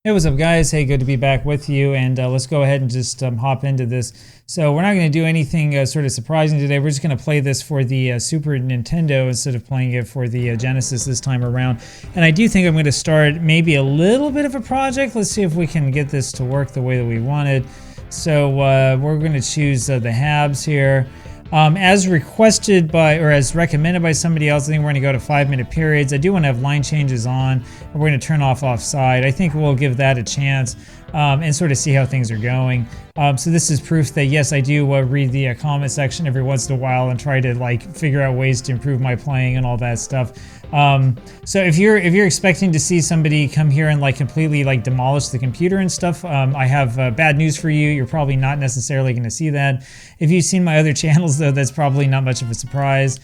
Hey, what's up, guys? Hey, good to be back with you. And let's go ahead and just hop into this. So we're not going to do anything sort of surprising today. We're just going to play this for the Super Nintendo instead of playing it for the Genesis this time around. And I do think I'm going to start maybe a little bit of a project. Let's see if we can get this to work the way that we wanted. So we're going to choose the Habs here. As requested by, or as recommended by somebody else, I think we're going to go to 5-minute periods. I do want to have line changes on, and we're going to turn off offside. I think we'll give that a chance and sort of see how things are going. So this is proof that yes, I do read the comment section every once in a while and try to like figure out ways to improve my playing and all that stuff. So if you're expecting to see somebody come here and like completely like demolish the computer and stuff, I have bad news for you. You're probably not necessarily going to see that. If you've seen my other channels though, that's probably not much of a surprise.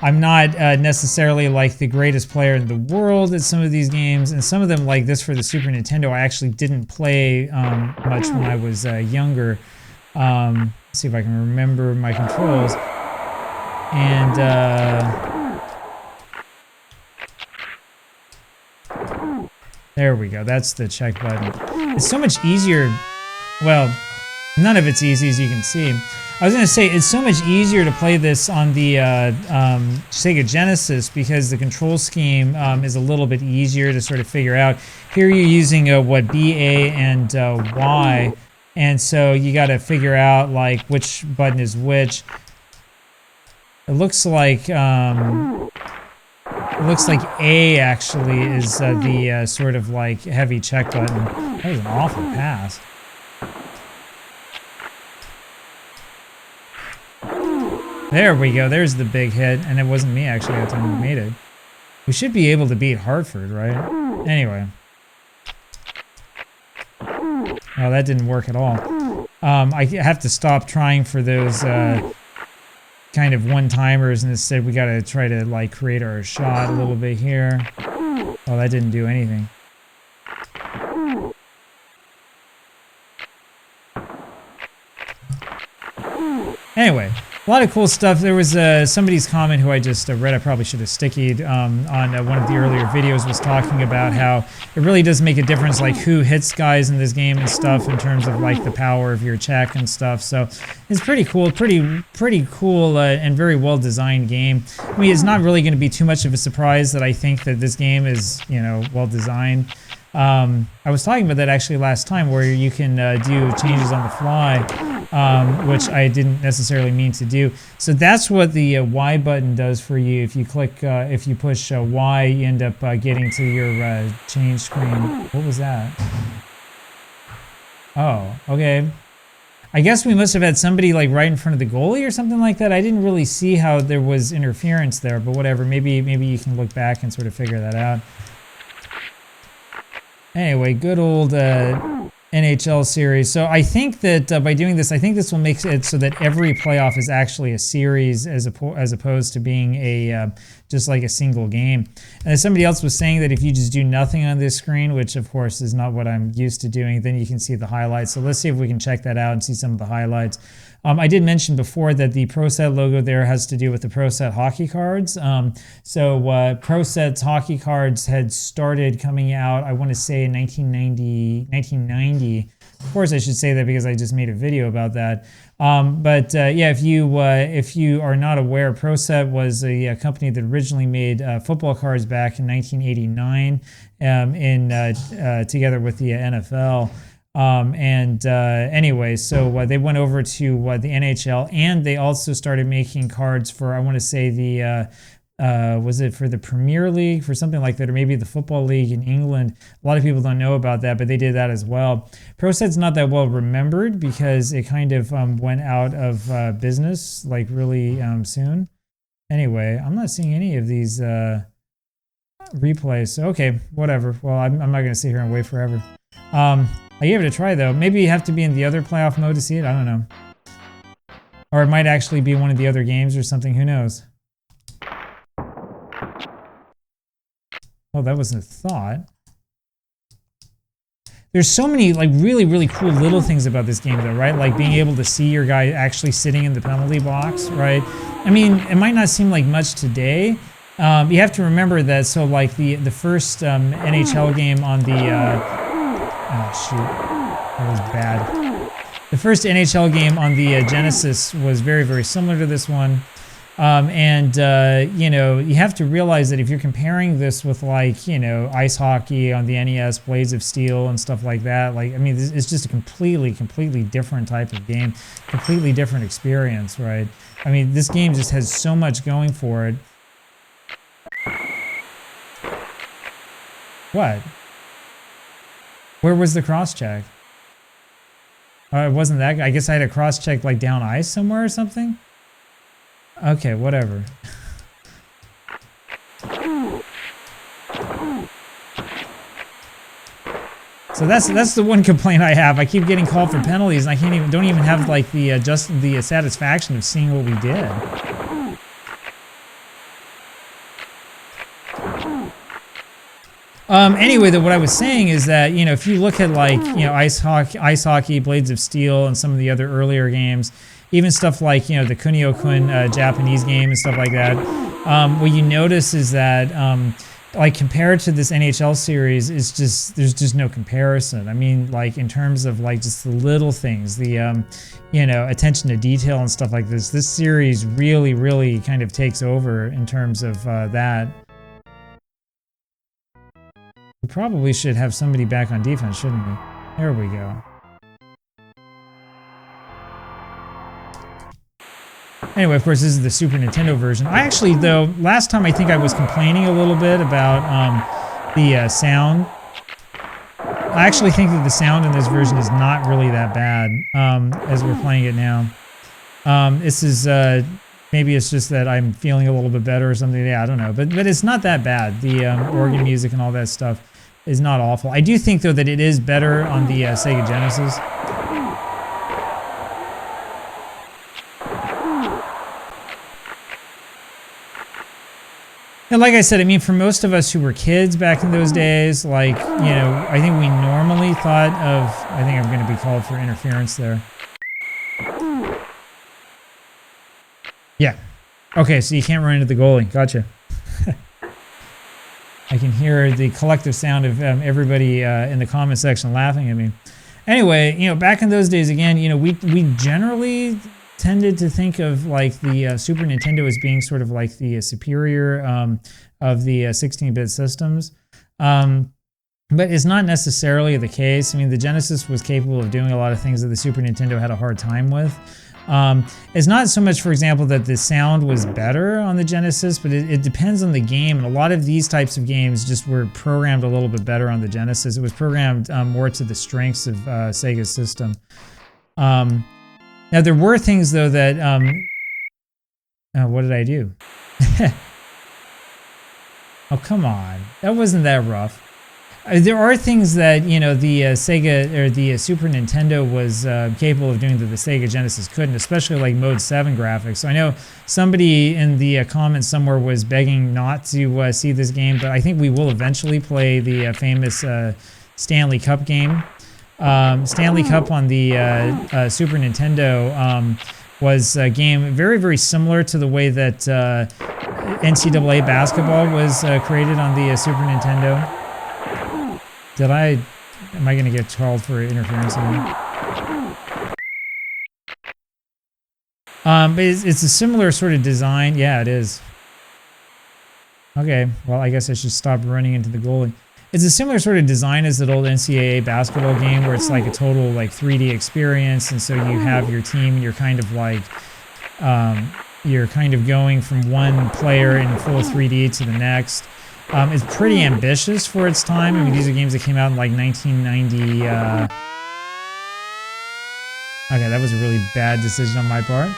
I'm not necessarily like the greatest player in the world at some of these games, and some of them like this for the Super Nintendo I actually didn't play much when I was younger. Let's see if I can remember my controls. And there we go. That's the check button. It's so much easier. Well, none of it's easy, as you can see. I was going to say, it's so much easier to play this on the Sega Genesis because the control scheme is a little bit easier to sort of figure out. Here you're using what, B, A, and Y, and so you got to figure out like which button is which. It looks like A actually is the sort of like heavy check button. That was an awful pass. There we go. There's the big hit, and it wasn't me actually that time we made it. We should be able to beat Hartford, right? Anyway. Oh, that didn't work at all. I have to stop trying for those kind of one-timers, and instead we gotta try to like create our shot a little bit here. Oh, that didn't do anything. Anyway, a lot of cool stuff. There was somebody's comment who I just read. I probably should have stickied on one of the earlier videos, was talking about how it really does make a difference like who hits guys in this game and stuff in terms of like the power of your check and stuff. So it's pretty cool, pretty cool and very well designed game. I mean, it's not really going to be too much of a surprise that I think that this game is, you know, well designed. I was talking about that actually last time, where you can do changes on the fly, which I didn't necessarily mean to do. So that's what the Y button does for you. If you click, if you push Y, you end up getting to your change screen. What was that? Oh, okay. I guess we must have had somebody like right in front of the goalie or something like that. I didn't really see how there was interference there, but whatever. Maybe you can look back and sort of figure that out. Anyway, good old NHL series. So I think that by doing this, I think this will make it so that every playoff is actually a series as opposed to being a just like a single game. And somebody else was saying that if you just do nothing on this screen, which of course is not what I'm used to doing, then you can see the highlights. So let's see if we can check that out and see some of the highlights. I did mention before that the Pro Set logo there has to do with the Pro Set hockey cards. Pro Set's hockey cards had started coming out, I want to say in 1990. Of course, I should say that because I just made a video about that. Yeah, if you are not aware, Pro Set was a company that originally made football cards back in 1989 together with the NFL. Anyway, so they went over to the NHL, and they also started making cards for, I want to say the was it for the Premier League, for something like that, or maybe the Football League in England. A lot of people don't know about that, but they did that as well. Pro Set's not that well remembered because it kind of went out of business like really soon. Anyway, I'm not seeing any of these replays. So, okay, whatever. Well, I'm not going to sit here and wait forever. I gave it a try though. Maybe you have to be in the other playoff mode to see it. I don't know. Or it might actually be one of the other games or something. Who knows? Oh, that was a thought. There's so many like really cool little things about this game though, right? Like being able to see your guy actually sitting in the penalty box, right? I mean, it might not seem like much today, You have to remember that, so like the first NHL game on the Oh, shoot. That was bad. The first NHL game on the Genesis was very, very similar to this one. You know, you have to realize that if you're comparing this with, like, you know, ice hockey on the NES, Blades of Steel and stuff like that, like, I mean, it's just a completely different type of game, completely different experience, right? I mean, this game just has so much going for it. What? Where was the cross-check? It wasn't that. I guess I had a cross-check, like, down ice somewhere or something? Okay, whatever. So that's the one complaint I have. I keep getting called for penalties, and I don't even have, like, the the satisfaction of seeing what we did. Anyway, though, what I was saying is that, you know, if you look at, like, you know, ice hockey, Blades of Steel, and some of the other earlier games, even stuff like, you know, the Kunio-kun Japanese game and stuff like that, what you notice is that, like, compared to this NHL series, it's just, there's just no comparison. I mean, like, in terms of, like, just the little things, the, you know, attention to detail and stuff like this series really kind of takes over in terms of that. We probably should have somebody back on defense, shouldn't we? There we go. Anyway, of course, this is the Super Nintendo version. I actually, though, last time I think I was complaining a little bit about the sound. I actually think that the sound in this version is not really that bad as we're playing it now. This is, maybe it's just that I'm feeling a little bit better or something. Yeah, I don't know. But it's not that bad. The organ music and all that stuff is not awful. I do think, though, that it is better on the Sega Genesis. And like I said, I mean, for most of us who were kids back in those days, like, you know, I think we normally thought of... I think I'm going to be called for interference there. Yeah. Okay, so you can't run into the goalie. Gotcha. I can hear the collective sound of everybody in the comment section laughing at me. Anyway, you know, back in those days, again, you know, we generally tended to think of, like, the Super Nintendo as being sort of like the superior of the 16-bit systems. But it's not necessarily the case. I mean, the Genesis was capable of doing a lot of things that the Super Nintendo had a hard time with. It's not so much, for example, that the sound was better on the Genesis, but it depends on the game. And a lot of these types of games just were programmed a little bit better on the Genesis. It was programmed more to the strengths of Sega's system. Now, there were things, though, that... what did I do? Oh, come on. That wasn't that rough. There are things that, you know, the Sega or the Super Nintendo was capable of doing that the Sega Genesis couldn't, especially like Mode 7 graphics. So I know somebody in the comments somewhere was begging not to see this game, but I think we will eventually play the famous Stanley Cup game. Stanley Cup on the Super Nintendo was a game very similar to the way that NCAA basketball was created on the Super Nintendo. Am I going to get called for interference again? But it's a similar sort of design. Yeah, it is. Okay, well, I guess I should stop running into the goalie. It's a similar sort of design as that old NCAA basketball game where it's like a total like 3D experience, and so you have your team and you're kind of like, you're kind of going from one player in full 3D to the next. It's pretty ambitious for its time. I mean, these are games that came out in like 1990. Okay, that was a really bad decision on my part.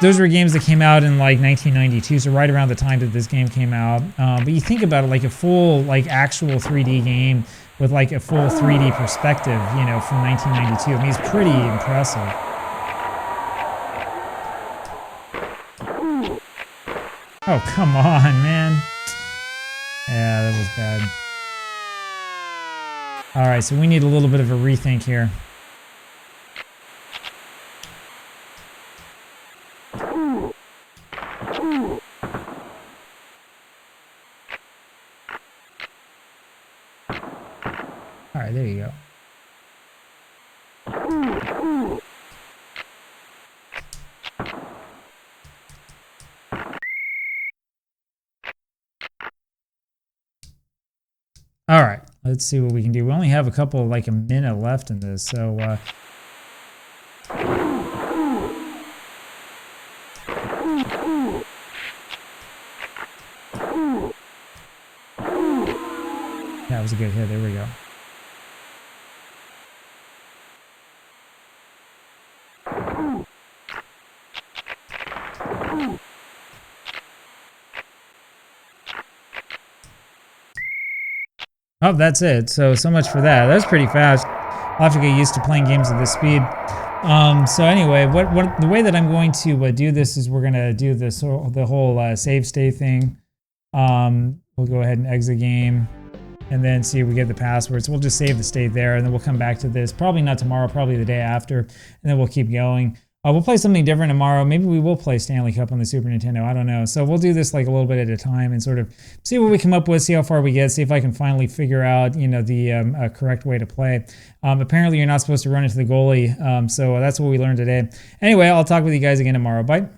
Those were games that came out in like 1992, so right around the time that this game came out. But you think about it, like a full, like actual 3D game with like a full 3D perspective, you know, from 1992. I mean, it's pretty impressive. Oh, come on, man. Yeah, that was bad. All right, so we need a little bit of a rethink here. All right, there you go. All right, let's see what we can do. We only have a couple, like a minute left in this, so that was a good hit. There we go. Oh, that's it. So much for that. That's pretty fast. I'll have to get used to playing games at this speed. So anyway, the way that I'm going to do this is we're gonna do this the whole save state thing. We'll go ahead and exit game, and then see if we get the passwords. We'll just save the state there, and then we'll come back to this. Probably not tomorrow, probably the day after, and then we'll keep going. We'll play something different tomorrow. Maybe we will play Stanley Cup on the Super Nintendo. I don't know. So we'll do this like a little bit at a time and sort of see what we come up with, see how far we get, see if I can finally figure out, you know, the correct way to play. Apparently, you're not supposed to run into the goalie. So that's what we learned today. Anyway, I'll talk with you guys again tomorrow. Bye.